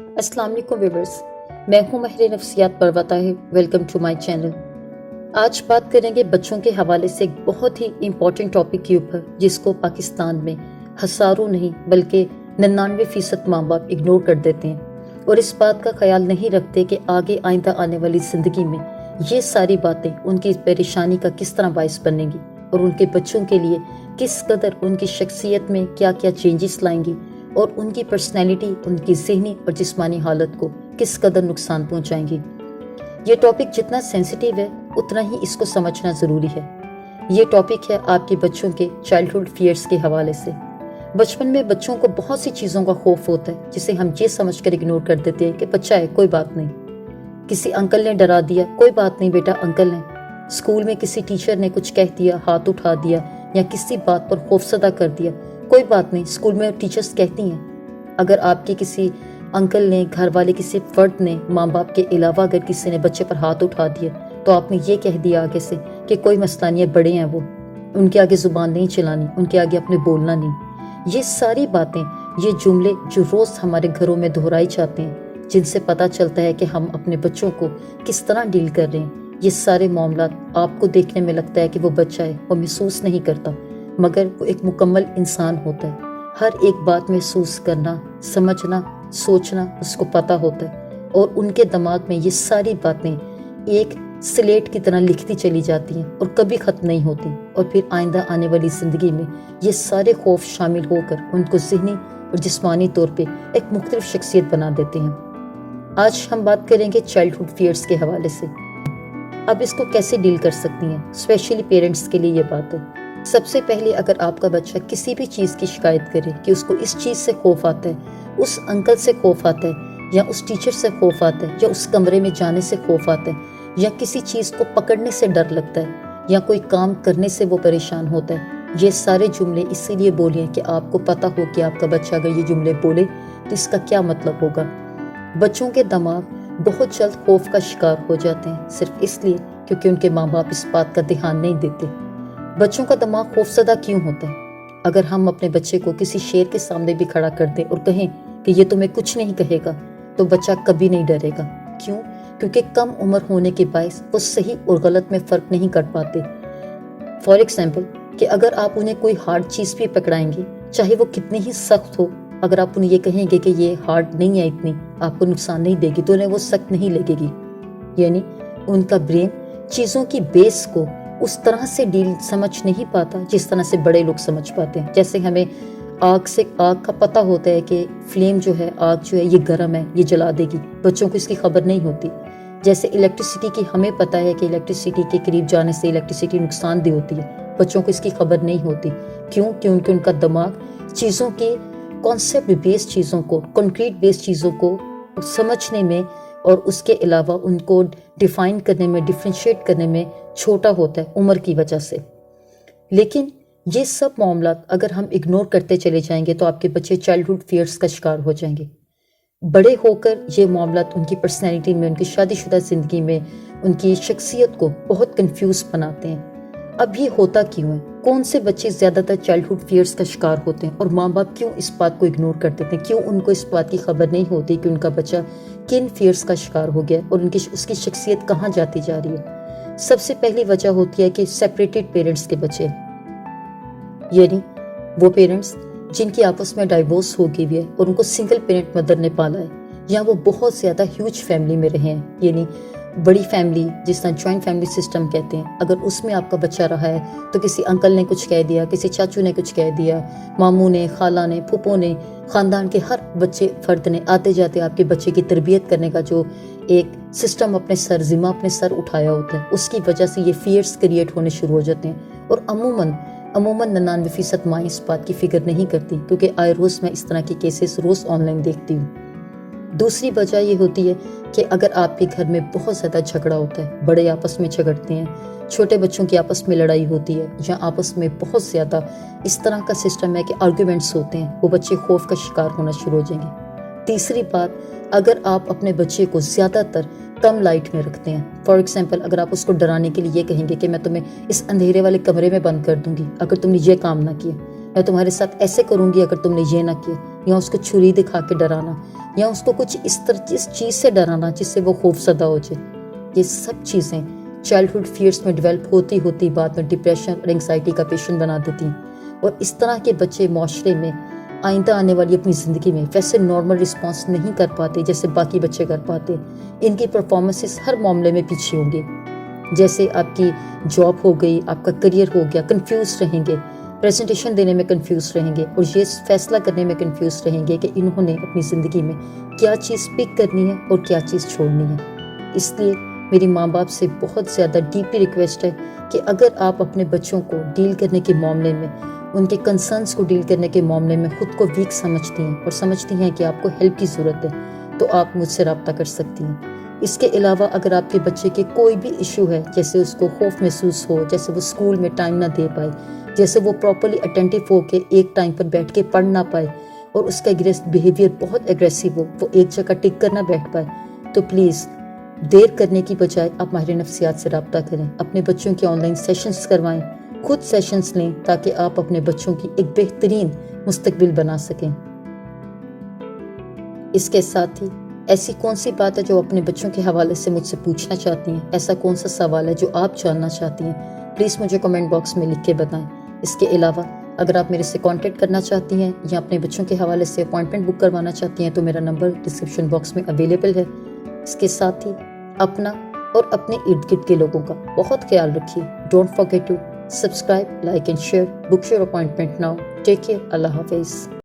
अस्सलाम वालेकुम व्यूअर्स, मैं हूं महर नफ्सियात Parwa Tahir. Welcome to my channel. आज बात करेंगे बच्चों के हवाले से एक बहुत ही इम्पोर्टेंट टॉपिक के ऊपर, जिसको पाकिस्तान में हज़ारों नहीं बल्कि 99% माँ बाप इग्नोर कर देते हैं और इस बात का ख्याल नहीं रखते कि आगे आइंदा आने वाली ज़िंदगी में ये सारी बातें उनकी परेशानी का किस तरह बायस बनेंगी और उनके बच्चों के लिए किस कदर उनकी शख्सियत में क्या क्या चेंजेस लाएंगी और उनकी पर्सनैलिटी, उनकी ज़हनी और जिस्मानी हालत को किस कदर नुकसान पहुंचाएंगी। ये टॉपिक जितना सेंसिटिव है उतना ही इसको समझना ज़रूरी है। ये टॉपिक है आपके बच्चों के चाइल्डहुड फियर्स के हवाले से। बचपन में बच्चों को बहुत सी चीज़ों का खौफ होता है जिसे हम ये समझ कर इग्नोर कर देते हैं कि बच्चा है, कोई बात नहीं। किसी अंकल ने डरा दिया, कोई बात नहीं बेटा, अंकल ने। स्कूल में किसी टीचर ने कुछ कह दिया, हाथ उठा दिया या किसी बात पर खौफसदा कर दिया, कोई बात नहीं, स्कूल में टीचर्स कहती हैं। अगर आपके किसी अंकल ने, घर वाले किसी फर्द ने, माँ बाप के अलावा अगर किसी ने बच्चे पर हाथ उठा दिया तो आपने ये कह दिया आगे से कि कोई मसला नहीं है, बड़े हैं वो, उनके आगे ज़ुबान नहीं चलानी, उनके आगे अपने बोलना नहीं। ये सारी बातें, ये जुमले जो रोज़ हमारे घरों में दोहराई जाते हैं, जिनसे पता चलता है कि हम अपने बच्चों को किस तरह डील कर रहे हैं। ये सारे मामलात आपको देखने में लगता है कि वो बच्चा है, वो महसूस नहीं करता, मगर वो एक मुकम्मल इंसान होता है। हर एक बात महसूस करना, समझना, सोचना उसको पता होता है और उनके दिमाग में ये सारी बातें एक स्लेट की तरह लिखती चली जाती हैं और कभी ख़त्म नहीं होती और फिर आइंदा आने वाली ज़िंदगी में ये सारे खौफ शामिल होकर उनको ज़हनी और जिस्मानी तौर पे एक मुख्तलिफ शख्सियत बना देते हैं। आज हम बात करेंगे चाइल्डहुड फियर्स के हवाले से। अब इसको कैसे डील कर सकती हैं, स्पेशली पेरेंट्स के लिए ये बात है। सबसे पहले अगर आपका बच्चा किसी भी चीज़ की शिकायत करे कि उसको इस चीज़ से खौफ आता है, उस अंकल से खौफ आता है या उस टीचर से खौफ आता है या उस कमरे में जाने से खौफ आता है या किसी चीज़ को पकड़ने से डर लगता है या कोई काम करने से वो परेशान होता है, ये सारे जुमले इसीलिए बोलिए कि आपको पता हो कि आपका बच्चा अगर ये जुमले बोले तो इसका क्या मतलब होगा। बच्चों के दिमाग बहुत जल्द खौफ का शिकार हो जाते हैं सिर्फ इसलिए क्योंकि उनके माँ बाप इस बात का ध्यान नहीं देते। बच्चों का दिमाग खौफसदा क्यों होता है? अगर हम अपने बच्चे को किसी शेर के सामने भी खड़ा कर दें और कहें कि ये तुम्हें कुछ नहीं कहेगा, तो बच्चा कभी नहीं डरेगा। क्यों? क्योंकि कम उम्र होने के बायस वो सही और गलत में फ़र्क नहीं कर पाते। फॉर एग्जाम्पल कि अगर आप उन्हें कोई हार्ड चीज़ भी पकड़ाएंगे, चाहे वो कितनी ही सख्त हो, अगर आप उन्हें ये कहेंगे कि ये हार्ड नहीं है, इतनी आपको नुकसान नहीं देगी, तो उन्हें वो सख्त नहीं लगेगी। यानी उनका ब्रेन चीज़ों की बेस को उस तरह से डील समझ नहीं पाता जिस तरह से बड़े लोग समझ पाते हैं। जैसे हमें आग का पता होता है कि फ्लेम जो है, आग जो है ये गर्म है, ये जला देगी, बच्चों को इसकी खबर नहीं होती। जैसे इलेक्ट्रिसिटी की हमें पता है कि इलेक्ट्रिसिटी के करीब जाने से इलेक्ट्रिसिटी नुकसानदेह होती है, बच्चों को इसकी खबर नहीं होती। क्यों? क्योंकि उनका दिमाग चीज़ों के कॉन्सेप्ट बेस्ड चीज़ों को, कंक्रीट बेस्ड चीज़ों को समझने में और उसके अलावा उनको डिफाइन करने में, डिफ्रेंशिएट करने में छोटा होता है उम्र की वजह से। लेकिन ये सब मामलात अगर हम इग्नोर करते चले जाएंगे तो आपके बच्चे चाइल्डहुड फियर्स का शिकार हो जाएंगे। बड़े होकर ये मामलात उनकी पर्सनैलिटी में, उनकी शादीशुदा ज़िंदगी में, उनकी शख्सियत को बहुत कंफ्यूज बनाते हैं। अब ये होता क्यों है? कौन से बच्चे ज़्यादातर चाइल्डहुड फियर्स का शिकार होते हैं और माँ बाप क्यों इस बात को इग्नोर कर देते हैं? क्यों उनको इस बात की खबर नहीं होती कि उनका बच्चा किन फियर्स का शिकार हो गया और उसकी शख्सियत कहाँ जाती जा रही है? सबसे पहली वजह होती है कि सेपरेटेड पेरेंट्स के बच्चे, यानी वो पेरेंट्स जिनकी आपस में डाइवोर्स हो गई है और उनको सिंगल पेरेंट मदर ने पाला है, या वो बहुत ज़्यादा ह्यूज फैमिली में रहे हैं, यानी बड़ी फैमिली जिस तरह जॉइंट फैमिली सिस्टम कहते हैं, अगर उसमें आपका बच्चा रहा है तो किसी अंकल ने कुछ कह दिया, किसी चाचू ने कुछ कह दिया, मामू ने, खाला ने, फूफो ने, ख़ानदान के हर बच्चे फ़र्द ने आते जाते आपके बच्चे की तरबियत करने का जो एक सिस्टम अपने सर, ज़िम्मा अपने सर उठाया होता है, उसकी वजह से ये फियर्स क्रिएट होने शुरू हो जाते हैं। और अमूमन 99% माँ इस बात की फिक्र नहीं करती, क्योंकि आए रोज़ मैं इस तरह के केसेस रोज़ ऑनलाइन देखती हूँ। दूसरी वजह ये होती है कि अगर आपके घर में बहुत ज़्यादा झगड़ा होता है, बड़े आपस में झगड़ते हैं, छोटे बच्चों की आपस में लड़ाई होती है, या आपस में बहुत ज़्यादा इस तरह का सिस्टम है कि आर्ग्यूमेंट्स होते हैं, वो बच्चे खौफ का शिकार होना शुरू हो जाएंगे। तीसरी बात, अगर आप अपने बच्चे को ज़्यादातर कम लाइट में रखते हैं, फॉर एग्जाम्पल अगर आप उसको डराने के लिए ये कहेंगे कि मैं तुम्हें इस अंधेरे वाले कमरे में बंद कर दूंगी अगर तुमने ये काम ना किया, मैं तुम्हारे साथ ऐसे करूंगी अगर तुमने ये ना किया, या उसको छुरी दिखा के डराना, या उसको कुछ इस चीज़ से डराना जिससे वो खौफजदा हो जाए, ये सब चीज़ें चाइल्डहुड फियर्स में डेवलप होती होती बाद में डिप्रेशन और एंग्जाइटी का पेशेंट बना देती हैं। और इस तरह के बच्चे माशरे में आइंदा आने वाली अपनी ज़िंदगी में वैसे नॉर्मल रिस्पॉन्स नहीं कर पाते जैसे बाकी बच्चे कर पाते। इनकी परफॉर्मेंसेस हर मामले में पीछे होंगे, जैसे आपकी जॉब हो गई, आपका करियर हो गया, कंफ्यूज रहेंगे, प्रेजेंटेशन देने में कंफ्यूज रहेंगे और ये फैसला करने में कंफ्यूज रहेंगे कि इन्होंने अपनी ज़िंदगी में क्या चीज़ पिक करनी है और क्या चीज़ छोड़नी है। इसलिए मेरी माँ बाप से बहुत ज़्यादा डीपली रिक्वेस्ट है कि अगर आप अपने बच्चों को डील करने के मामले में, उनके कंसर्न्स को डील करने के मामले में खुद को वीक समझती हैं और समझती हैं कि आपको हेल्प की ज़रूरत है, तो आप मुझसे रब्ता कर सकती हैं। इसके अलावा अगर आपके बच्चे के कोई भी इशू है, जैसे उसको खौफ महसूस हो, जैसे वो स्कूल में टाइम ना दे पाए, जैसे वो प्रॉपर्ली अटेंटिव हो के एक टाइम पर बैठ के पढ़ ना पाए और उसका बिहेवियर बहुत एग्रेसिव हो, वो एक जगह टिक कर ना बैठ पाए, तो प्लीज़ देर करने की बजाय आप माहिर नफ्सियात से रब्ता करें, अपने बच्चों के ऑनलाइन सेशंस करवाएं, खुद सेशंस लें ताकि आप अपने बच्चों की एक बेहतरीन मुस्तकबिल बना सकें। इसके साथ ही ऐसी कौन सी बात है जो अपने बच्चों के हवाले से मुझसे पूछना चाहती हैं, ऐसा कौन सा सवाल है जो आप जानना चाहती हैं, प्लीज़ मुझे कमेंट बॉक्स में लिख के बताएं। इसके अलावा अगर आप मेरे से कांटेक्ट करना चाहती हैं या अपने बच्चों के हवाले से अपॉइंटमेंट बुक करवाना चाहती हैं तो मेरा नंबर डिस्क्रिप्शन बॉक्स में अवेलेबल है। इसके साथ ही अपना और अपने इर्द गिर्द के लोगों का बहुत ख्याल रखिए। Don't forget to subscribe, like and share. Book your appointment now. Take care. अल्लाह हाफिज़।